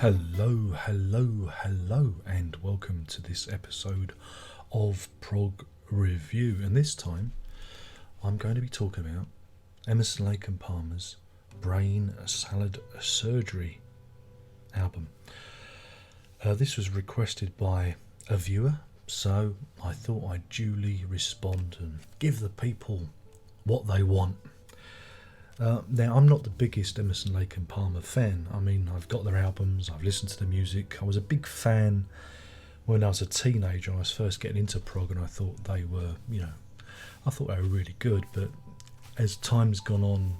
Hello, and welcome to this episode of Prog Review. And this time, I'm going to be talking about Emerson, Lake and Palmer's Brain Salad Surgery album. This was requested by a viewer, so I thought I'd duly respond and give the people what they want. Now, I'm not the biggest Emerson, Lake and Palmer fan. I mean, I've got their albums, I've listened to the music. I was a big fan when I was a teenager. I was first getting into prog, and I thought they were, I thought they were really good. But as time's gone on,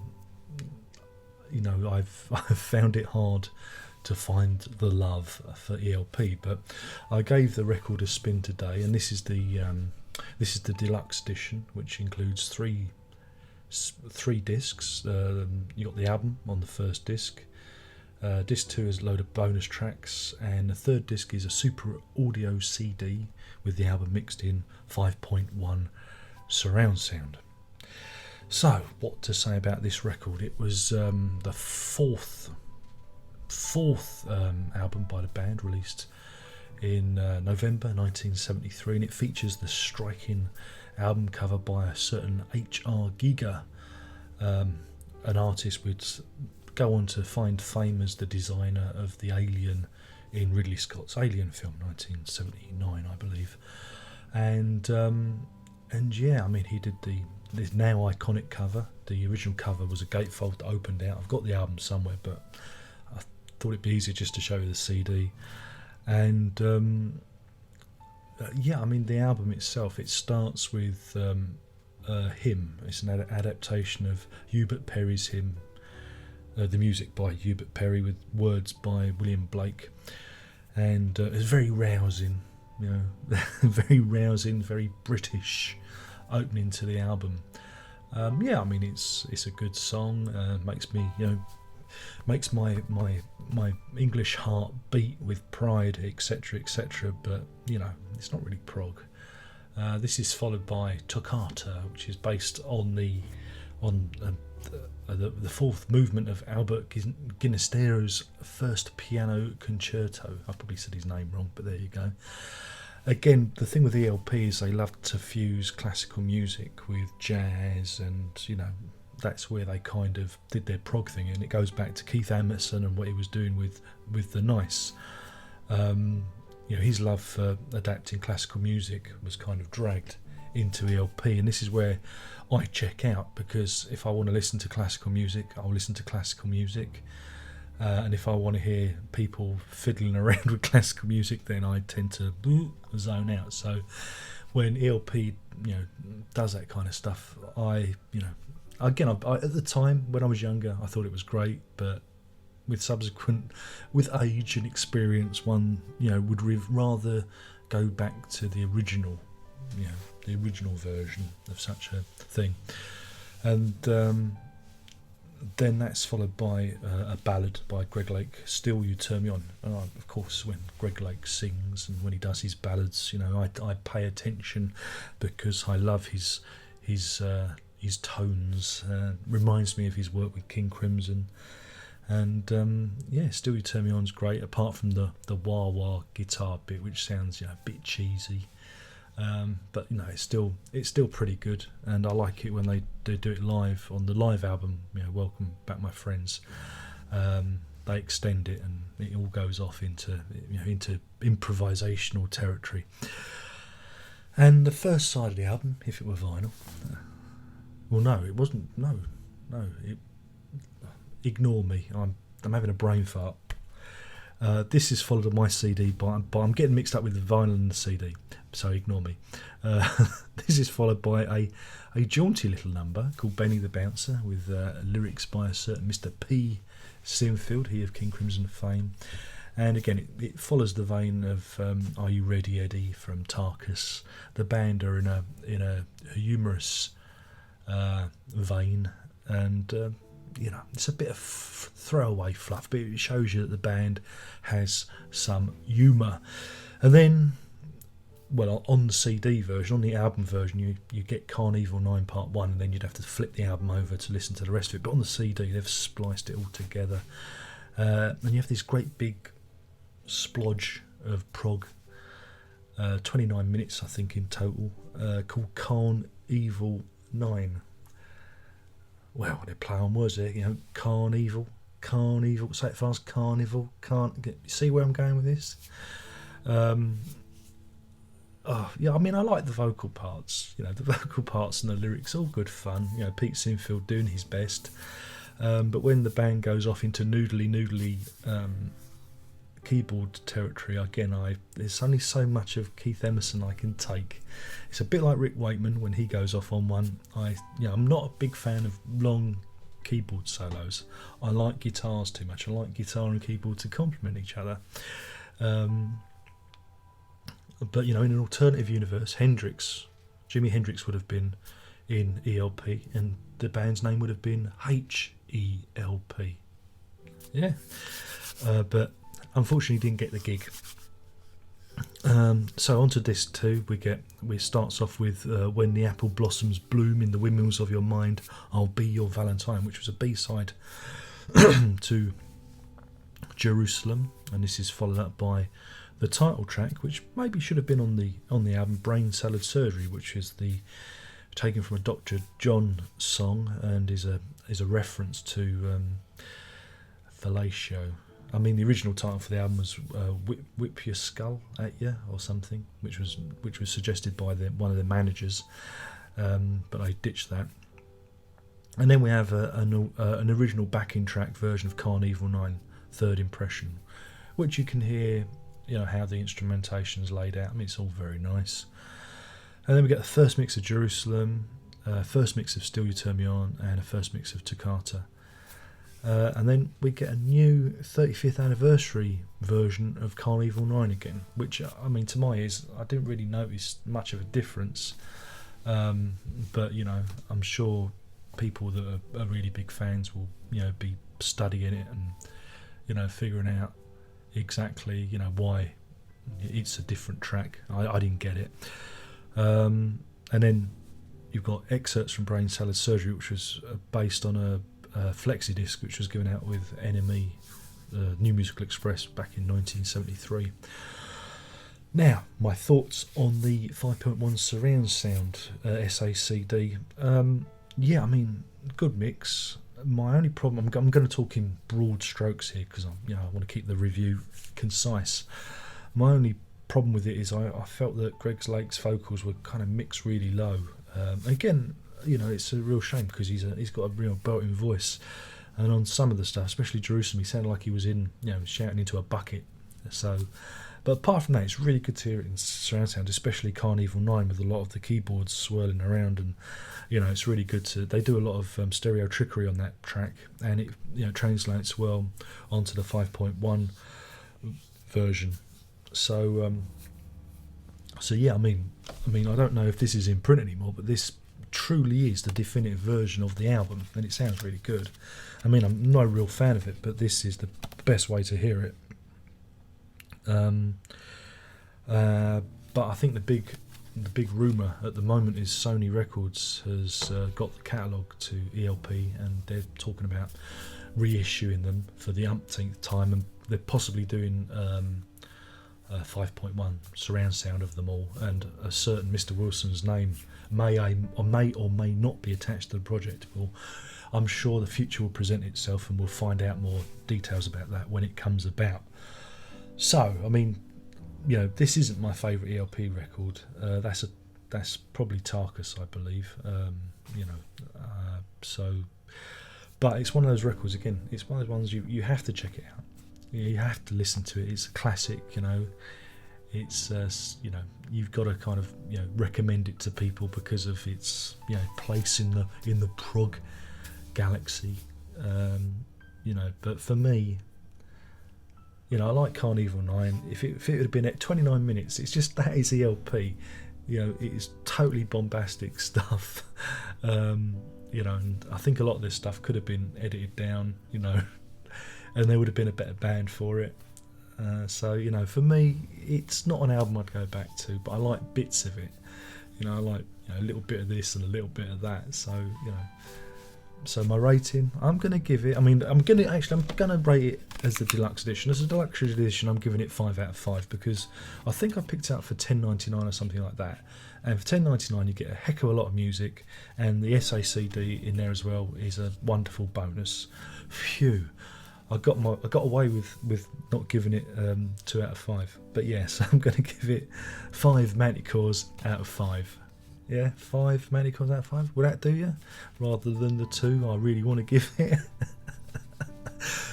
I've found it hard to find the love for ELP. But I gave the record a spin today, and this is the deluxe edition, which includes three discs. You got the album on the first disc. Disc 2 is a load of bonus tracks, and the third disc is a super audio CD with the album mixed in 5.1 surround sound. So, what to say about this record? It was the fourth album by the band, released in November 1973, and it features the striking album cover by a certain H.R. Giger, an artist would go on to find fame as the designer of the alien in Ridley Scott's Alien film, 1979, I believe. And yeah, I mean, he did this now iconic cover. The original cover was a gatefold that opened out. I've got the album somewhere, but I thought it'd be easier just to show you the CD. And yeah, I mean, the album itself, it starts with a hymn. It's an adaptation of Hubert Perry's hymn, the music by Hubert Perry with words by William Blake. And it's very rousing, very rousing, very British opening to the album. Yeah, I mean, it's a good song. Makes me, makes my English heart beat with pride, etc., etc. But it's not really prog. This is followed by Toccata, which is based on the fourth movement of Albert Ginestero's first piano concerto. I probably said his name wrong, but there you go. Again, the thing with ELP is they love to fuse classical music with jazz, and that's where they kind of did their prog thing, and it goes back to Keith Emerson and what he was doing with the Nice. His love for adapting classical music was kind of dragged into ELP, and this is where I check out, because if I want to listen to classical music, I'll listen to classical music, and if I want to hear people fiddling around with classical music, then I tend to zone out. So when ELP does that kind of stuff, I at the time when I was younger, I thought it was great, but with age and experience, one would rather go back to the original, the original version of such a thing. And then that's followed by a ballad by Greg Lake, "Still You Turn Me On." And of course, when Greg Lake sings and when he does his ballads, I pay attention, because I love his tones. Reminds me of his work with King Crimson. And yeah, "Still You Turn Me On" is great, apart from the wah wah guitar bit, which sounds a bit cheesy, but it's still pretty good, and I like it when they do it live on the live album. "Welcome Back My Friends." They extend it, and it all goes off into improvisational territory. And the first side of the album, if it were vinyl, well, no, it wasn't. No, ignore me. I'm having a brain fart. This is followed on my CD, but I'm getting mixed up with the vinyl and the CD, so ignore me. This is followed by a jaunty little number called "Benny the Bouncer," with lyrics by a certain Mr. P. Sinfield, he of King Crimson fame. And again, it follows the vein of "Are You Ready, Eddie" from Tarkus. The band are in a humorous vein, and it's a bit of throwaway fluff, but it shows you that the band has some humour. And then, well, on the CD version, on the album version, you get Carnival 9 Part 1, and then you'd have to flip the album over to listen to the rest of it. But on the CD, they've spliced it all together. And you have this great big splodge of prog, 29 minutes I think in total, called Carnival 9. Well, they play on words there, Carnival, say it fast, Carnival, see where I'm going with this? Yeah, I mean, I like the vocal parts, the vocal parts and the lyrics, all good fun, Pete Sinfield doing his best, but when the band goes off into noodly keyboard territory, again, there's only so much of Keith Emerson I can take. It's a bit like Rick Wakeman when he goes off on one. I'm not a big fan of long keyboard solos. I like guitars too much. I like guitar and keyboard to complement each other. But in an alternative universe, Jimi Hendrix would have been in ELP, and the band's name would have been HELP. Yeah, but unfortunately didn't get the gig. So onto disc 2, we starts off with When the Apple Blossoms Bloom in the Windmills of Your Mind, I'll Be Your Valentine, which was a B-side to Jerusalem, and this is followed up by the title track, which maybe should have been on the album, Brain Salad Surgery, which is taken from a Dr. John song and is a reference to fellatio. I mean, the original title for the album was "Whip Your Skull at Ya" or something, which was suggested by one of the managers, but I ditched that. And then we have an original backing track version of Carnival 9, Third Impression, which you can hear, how the instrumentation's laid out. I mean, it's all very nice. And then we get the first mix of Jerusalem, first mix of Still You Turn Me On, and a first mix of Toccata. And then we get a new 35th anniversary version of Carnival 9 again, which, I mean, to my ears, I didn't really notice much of a difference. But, I'm sure people that are really big fans will, be studying it and, figuring out exactly, why it's a different track. I didn't get it. And then you've got excerpts from Brain Salad Surgery, which was based on a flexi disc which was given out with NME, New Musical Express, back in 1973. Now, my thoughts on the 5.1 surround sound SACD. Yeah, I mean, good mix. My only problem, I'm going to talk in broad strokes here because I want to keep the review concise. My only problem with it is I felt that Greg Lake's vocals were kind of mixed really low. Again, it's a real shame because he's got a real belting voice, and on some of the stuff, especially Jerusalem, he sounded like he was shouting into a bucket. So, but apart from that, it's really good to hear it in surround sound, especially Carnival 9 with a lot of the keyboards swirling around, and it's really good they do a lot of stereo trickery on that track, and it translates well onto the 5.1 version. So yeah, I mean I don't know if this is in print anymore, but this truly is the definitive version of the album, and it sounds really good. I mean, I'm not a real fan of it, but this is the best way to hear it. But I think the big rumour at the moment is Sony Records has got the catalogue to ELP, and they're talking about reissuing them for the umpteenth time, and they're possibly doing 5.1 surround sound of them all, and a certain Mr. Wilson's name may or may not be attached to the project. Well, I'm sure the future will present itself, and we'll find out more details about that when it comes about. So, I mean, this isn't my favourite ELP record. That's probably Tarkus, I believe. But it's one of those records. Again, it's one of those ones you have to check it out. You have to listen to it. It's a classic. It's you've got to kind of recommend it to people because of its place in the prog galaxy. But for me, I like Carnival 9. If it would have been at 29 minutes, it's just that is ELP. It is totally bombastic stuff. And I think a lot of this stuff could have been edited down. And there would have been a better band for it. So for me, it's not an album I'd go back to, but I like bits of it. I like a little bit of this and a little bit of that. So So my rating, I'm gonna give it. I mean, I'm gonna rate it as the deluxe edition. As a deluxe edition, I'm giving it 5 out of 5 because I think I picked it up for $10.99 or something like that. And for $10.99, you get a heck of a lot of music, and the SACD in there as well is a wonderful bonus. Phew. I got away with not giving it 2 out of 5, but yes, I'm going to give it 5 Manticores out of 5. Yeah, 5 Manticores out of 5. Would that do you? Rather than the 2 I really want to give it.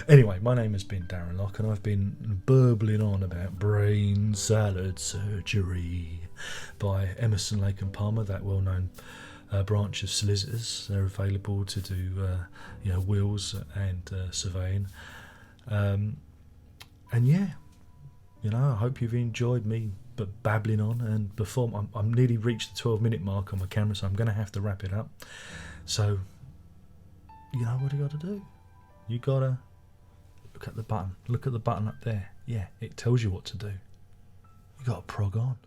Anyway, my name has been Darren Locke, and I've been burbling on about brain salad surgery by Emerson, Lake and Palmer, that well-known branch of solicitors. They're available to do wills and surveying, and yeah, I hope you've enjoyed me babbling on. And before I'm nearly reached the 12-minute mark on my camera, so I'm going to have to wrap it up. So what do you got to do? You gotta look at the button up there. Yeah, it tells you what to do. You got to prog on.